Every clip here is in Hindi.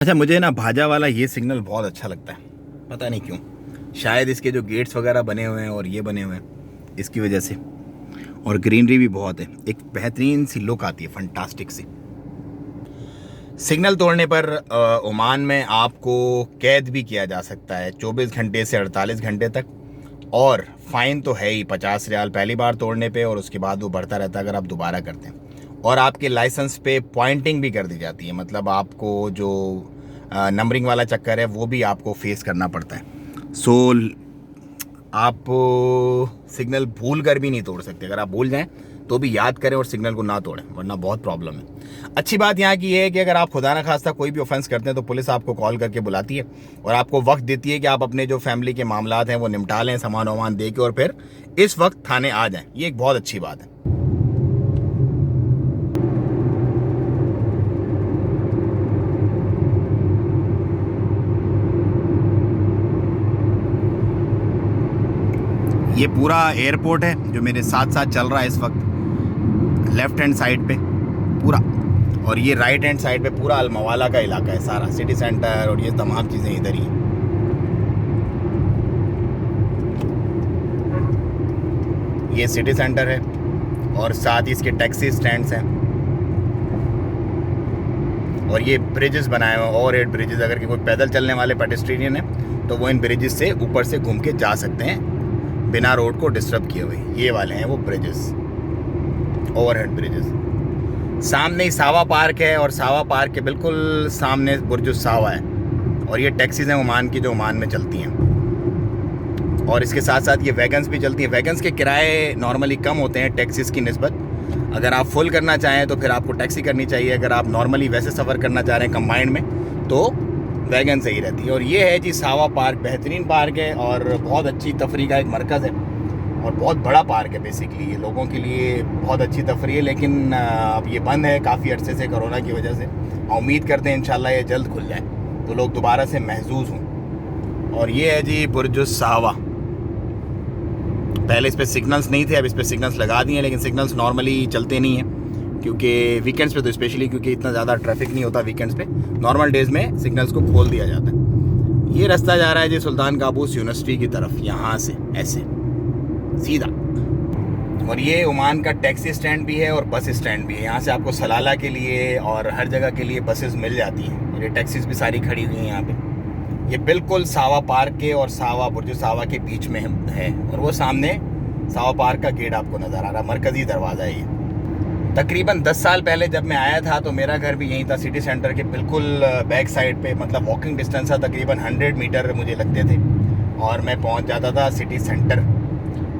अच्छा, मुझे ना भाजा वाला ये सिग्नल बहुत अच्छा लगता है, पता नहीं क्यों। शायद इसके जो गेट्स वगैरह बने हुए हैं और ये बने हुए हैं इसकी वजह से, और ग्रीनरी भी बहुत है। एक बेहतरीन सी लुक आती है, फंटास्टिक सी। सिग्नल तोड़ने पर ओमान में आपको कैद भी किया जा सकता है 24 घंटे से 48 घंटे तक, और फ़ाइन तो है ही 50 रियाल पहली बार तोड़ने पे, और उसके बाद वो बढ़ता रहता है अगर आप दोबारा करते हैं। और आपके लाइसेंस पे पॉइंटिंग भी कर दी जाती है, मतलब आपको जो नंबरिंग वाला चक्कर है वो भी आपको फेस करना पड़ता है। सो आप सिग्नल भूल कर भी नहीं तोड़ सकते। अगर आप भूल जाएं तो भी याद करें और सिग्नल को ना तोड़ें, वरना बहुत प्रॉब्लम है। अच्छी बात यहाँ की ये है कि अगर आप खुदा ना खास्ता कोई भी ऑफेंस करते हैं तो पुलिस आपको कॉल करके बुलाती है और आपको वक्त देती है कि आप अपने जो फैमिली के मामलात हैं वो निपटा लें, सामान वामान दे के, और फिर इस वक्त थाने आ जाएं। ये एक बहुत अच्छी बात है। ये पूरा एयरपोर्ट है जो मेरे साथ साथ चल रहा है इस वक्त, लेफ्ट हैंड साइड पे पूरा, और ये राइट हैंड साइड पे पूरा अलमवाला का इलाका है सारा, सिटी सेंटर और ये तमाम चीज़ें इधर ही हैं। ये सिटी सेंटर है और साथ ही इसके टैक्सी स्टैंड्स हैं, और ये ब्रिजेस बनाए हुए हैं, ओवर हेड ब्रिजेस। अगर कि कोई पैदल चलने वाले पेडेस्ट्रियन है तो वो इन ब्रिजेस से ऊपर से घूम के जा सकते हैं बिना रोड को डिस्टर्ब किए हुए। ये वाले हैं वो ब्रिजेस, ओवरहेड ब्रिजेस। सामने ही सावा पार्क है, और सावा पार्क के बिल्कुल सामने बुर्ज सावा है, और ये टैक्सीज हैं ओमान की जो ओमान में चलती हैं। और इसके साथ साथ ये वैगन्स भी चलती हैं। वैगन्स के किराए नॉर्मली कम होते हैं टैक्सीज की निस्बत। अगर आप फुल करना चाहें तो फिर आपको टैक्सी करनी चाहिए। अगर आप नॉर्मली वैसे सफ़र करना चाह रहे हैं कंबाइंड में तो वैगन सही रहती है। और ये है जी सावा पार्क, बेहतरीन पार्क है और बहुत अच्छी तफरी का एक मरकज़ है, और बहुत बड़ा पार्क है। बेसिकली ये लोगों के लिए बहुत अच्छी तफरी है, लेकिन अब ये बंद है काफ़ी अरसे से कोरोना की वजह से। उम्मीद करते हैं इंशाल्लाह ये जल्द खुल जाए तो लोग दोबारा से महजूज हों। और ये है जी बुर्ज सावा। पहले इस पर सिग्नल्स नहीं थे, अब इस पर सिग्नल्स लगा दिए हैं, लेकिन सिग्नल्स नॉर्मली चलते नहीं हैं क्योंकि वीकेंड्स पे, तो स्पेशली क्योंकि इतना ज़्यादा ट्रैफिक नहीं होता वीकेंड्स पे। नॉर्मल डेज़ में सिग्नल्स को खोल दिया जाता है। ये रास्ता जा रहा है जी सुल्तान काबूस यूनिवर्सिटी की तरफ, यहाँ से ऐसे सीधा। और ये ओमान का टैक्सी स्टैंड भी है और बस स्टैंड भी है। यहाँ से आपको सलाला के लिए और हर जगह के लिए बसेस मिल जाती हैं, और ये टैक्सीज भी सारी खड़ी हुई हैं यहाँ पे। ये बिल्कुल सावा पार्क के और सावा बुर्ज सावा के बीच में है, और वो सामने सावा पार्क का गेट आपको नज़र आ रहा है, मरकज़ी दरवाज़ा है ये। तकरीबन 10 साल पहले जब मैं आया था तो मेरा घर भी यहीं था, सिटी सेंटर के बिल्कुल बैक साइड पे, मतलब वॉकिंग डिस्टेंस था, तकरीबन 100 मीटर मुझे लगते थे, और मैं पहुंच जाता था सिटी सेंटर।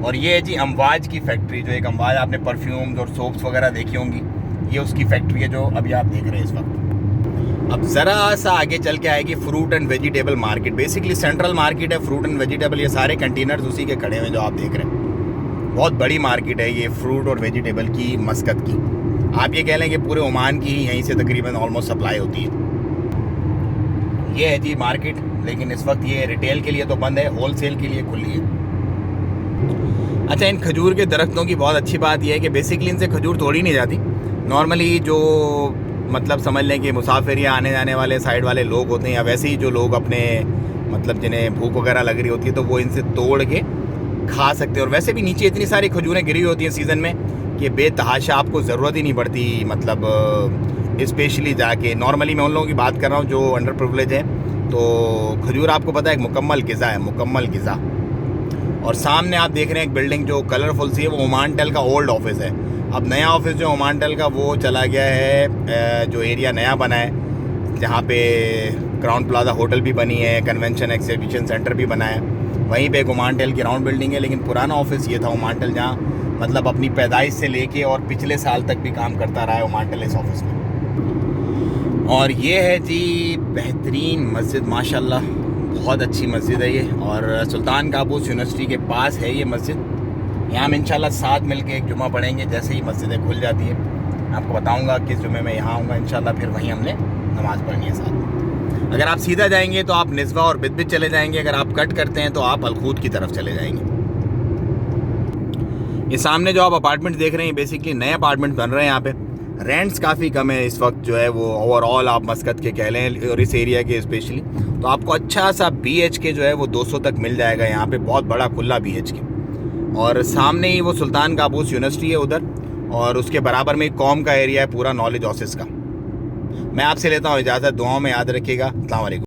और ये है जी अमवाज की फैक्ट्री, जो एक अमवाज आपने परफ्यूम्स और सोप्स वगैरह देखी होंगी, ये उसकी फैक्ट्री है जो अभी आप देख रहे हैं इस वक्त। अब ज़रा सा आगे चल के आएगी fruit and vegetable market. Basically central market है फ्रूट एंड वेजिटेबल, ये सारे कंटेनर्स उसी के खड़े हुए जो आप देख रहे हैं। बहुत बड़ी मार्केट है ये फ्रूट और वेजिटेबल की, मस्कत की। आप ये कह लें कि पूरे ओमान की ही यहीं से तकरीबन ऑलमोस्ट सप्लाई होती है। ये है जी मार्केट, लेकिन इस वक्त ये रिटेल के लिए तो बंद है, होलसेल के लिए खुली है। अच्छा, इन खजूर के दरख्तों की बहुत अच्छी बात यह है कि बेसिकली इनसे खजूर तोड़ी नहीं जाती। नॉर्मली जो मतलब समझ लें कि मुसाफिर या आने जाने वाले साइड वाले लोग होते हैं, या वैसे ही जो लोग अपने मतलब जिन्हें भूख वगैरह लग रही होती है तो वो इनसे तोड़ के खा सकते हैं। और वैसे भी नीचे इतनी सारी खजूरें गिरी होती हैं सीज़न में कि बेतहाशा आपको ज़रूरत ही नहीं पड़ती, मतलब स्पेशली जाके। नॉर्मली मैं उन लोगों की बात कर रहा हूँ जो अंडर प्रिविलेज है, तो खजूर आपको पता है एक मुकम्मल ग़िज़ा है, मुकम्मल ग़िज़ा। और सामने आप देख रहे हैं एक बिल्डिंग जो कलरफुल सी है, वो ओमान टेल का ओल्ड ऑफिस है। अब नया ऑफिस जो ओमान टेल का वो चला गया है, जो एरिया नया बना है जहाँ पे क्राउन प्लाजा होटल भी बनी है, कन्वेंशन एग्जीबिशन सेंटर भी बना है, वहीं पे एक ओमान टेल की राउंड बिल्डिंग है। लेकिन पुराना ऑफिस ये था ओमान टेल, जहाँ मतलब अपनी पैदाइश से लेके और पिछले साल तक भी काम करता रहा है ओमान टेल इस ऑफिस में। और ये है जी बेहतरीन मस्जिद, माशाल्लाह बहुत अच्छी मस्जिद है ये, और सुल्तान काबूस यूनिवर्सिटी के पास है ये मस्जिद। यहाँ हम इंशाल्लाह साथ मिलके एक जुमा पढ़ेंगे, जैसे ही मस्जिदें खुल जाती है आपको बताऊँगा किस जुमे में यहाँ आऊँगा इंशाल्लाह, फिर वहीं हमने नमाज़ पढ़नी है साथ। अगर आप सीधा जाएंगे तो आप निस्वा और बिदबिद चले जाएंगे, अगर आप कट करते हैं तो आप अलखूद की तरफ चले जाएंगे। ये सामने जो आप अपार्टमेंट देख रहे हैं बेसिकली नए अपार्टमेंट बन रहे हैं यहाँ पे। रेंट्स काफ़ी कम है इस वक्त जो है वो, ओवरऑल आप मस्कत के कह लें और इस एरिया के स्पेशली, तो आपको अच्छा सा BHK जो है वो 200 तक मिल जाएगा यहाँ पे, बहुत बड़ा खुला BHK। और सामने ही वो सुल्तान काबूस यूनिवर्सिटी है उधर, और उसके बराबर में कॉम का एरिया है पूरा, नॉलेज ऑफिस का। मैं आपसे लेता हूँ इजाज़त, दुआओं में याद रखिएगा। अस्सलाम वालेकुम।